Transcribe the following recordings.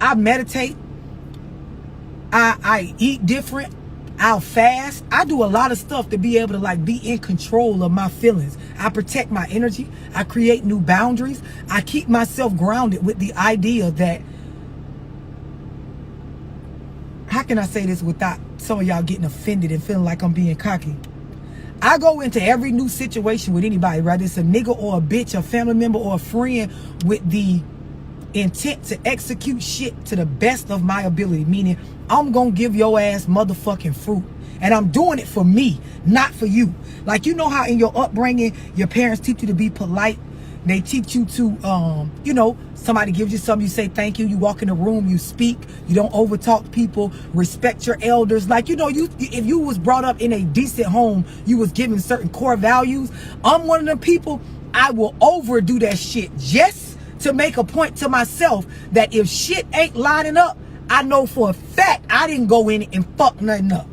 I meditate. I eat different. I'll fast. I do a lot of stuff to be able to like be in control of my feelings. I protect my energy. I create new boundaries. I keep myself grounded with the idea that, how can I say this without some of y'all getting offended and feeling like I'm being cocky? I go into every new situation with anybody, whether it's a nigga or a bitch, a family member or a friend, with the intent to execute shit to the best of my ability. Meaning, I'm gonna give your ass motherfucking fruit. And I'm doing it for me, not for you. Like, you know how in your upbringing, your parents teach you to be polite? They teach you to, you know, somebody gives you something, you say thank you. You walk in the room, you speak. You don't overtalk people. Respect your elders. Like, you know, if you was brought up in a decent home, you was given certain core values. I'm one of them people, I will overdo that shit just to make a point to myself that if shit ain't lining up, I know for a fact I didn't go in and fuck nothing up.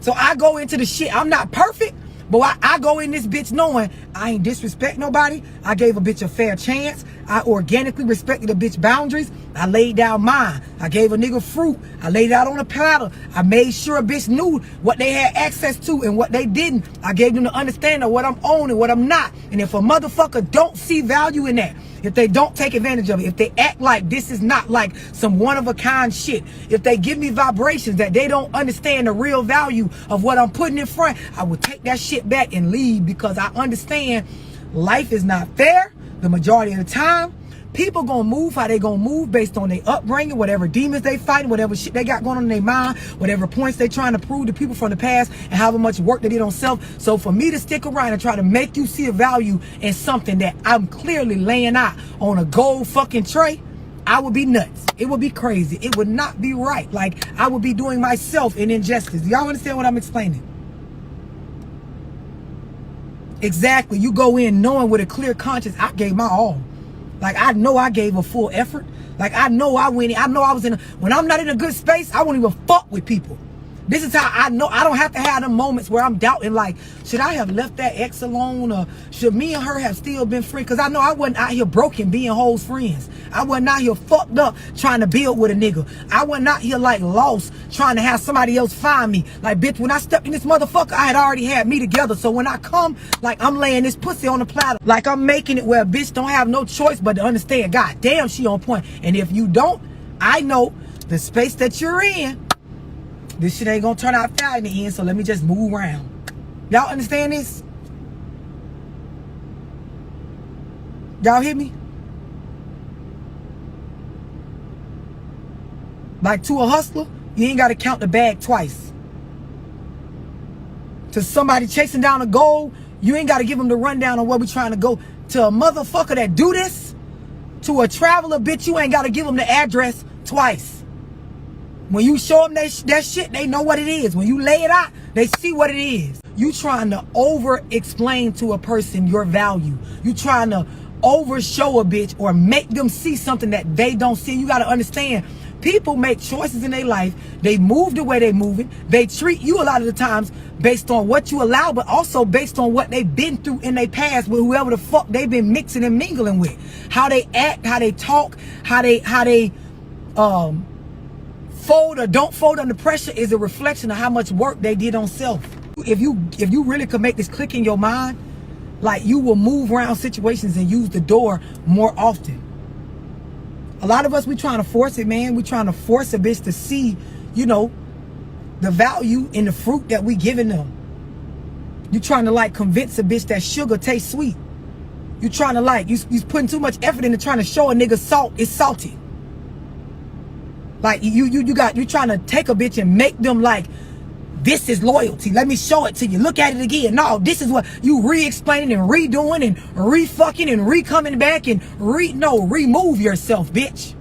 So I go into the shit. I'm not perfect, but I go in this bitch knowing I ain't disrespect nobody. I gave a bitch a fair chance. I organically respected a bitch boundaries. I laid down mine. I gave a nigga fruit. I laid it out on a platter. I made sure a bitch knew what they had access to and what they didn't. I gave them the understanding of what I'm on and what I'm not. And if a motherfucker don't see value in that, if they don't take advantage of it, if they act like this is not like some one-of-a-kind shit, if they give me vibrations that they don't understand the real value of what I'm putting in front, I will take that shit back and leave, because I understand life is not fair the majority of the time. People gonna move how they gonna move based on their upbringing, whatever demons they fighting, whatever shit they got going on in their mind, whatever points they trying to prove to people from the past, and however much work they did on self. So for me to stick around and try to make you see a value in something that I'm clearly laying out on a gold fucking tray, I would be nuts. It would be crazy. It would not be right. Like, I would be doing myself an injustice. Y'all understand what I'm explaining? Exactly. You go in knowing with a clear conscience, I gave my all. Like, I know I gave a full effort. Like, I know I went in. I know I was in when I'm not in a good space, I won't even fuck with people. This is how I know I don't have to have them moments where I'm doubting, like, should I have left that ex alone, or should me and her have still been friends? Because I know I wasn't out here broken being hoes friends. I wasn't out here fucked up trying to build with a nigga. I wasn't out here like lost trying to have somebody else find me. Like, bitch, when I stepped in this motherfucker, I had already had me together. So when I come, like, I'm laying this pussy on the platter. Like, I'm making it where a bitch don't have no choice but to understand, God damn, she on point. And if you don't, I know the space that you're in, this shit ain't gonna turn out fair in the end, so let me just move around. Y'all understand this? Y'all hear me? Like, to a hustler, you ain't gotta count the bag twice. To somebody chasing down a goal, you ain't gotta give them the rundown on where we trying to go. To a motherfucker that do this, to a traveler, bitch, you ain't gotta give them the address twice. When you show them that shit, they know what it is. When you lay it out, they see what it is. You trying to over-explain to a person your value. You trying to over-show a bitch or make them see something that they don't see. You got to understand, people make choices in their life. They move the way they moving. They treat you a lot of the times based on what you allow, but also based on what they've been through in their past with whoever the fuck they've been mixing and mingling with. How they act, how they talk, how they fold or don't fold under pressure is a reflection of how much work they did on self. If you really could make this click in your mind, like, you will move around situations and use the door more often. A lot of us, we trying to force it, man. We trying to force a bitch to see, you know, the value in the fruit that we giving them. You trying to, like, convince a bitch that sugar tastes sweet. You trying to, like, you putting too much effort into trying to show a nigga salt is salty. Like, you trying to take a bitch and make them like, this is loyalty. Let me show it to you. Look at it again. No, this is what you re-explaining and redoing and re-fucking and re-coming back and remove yourself, bitch.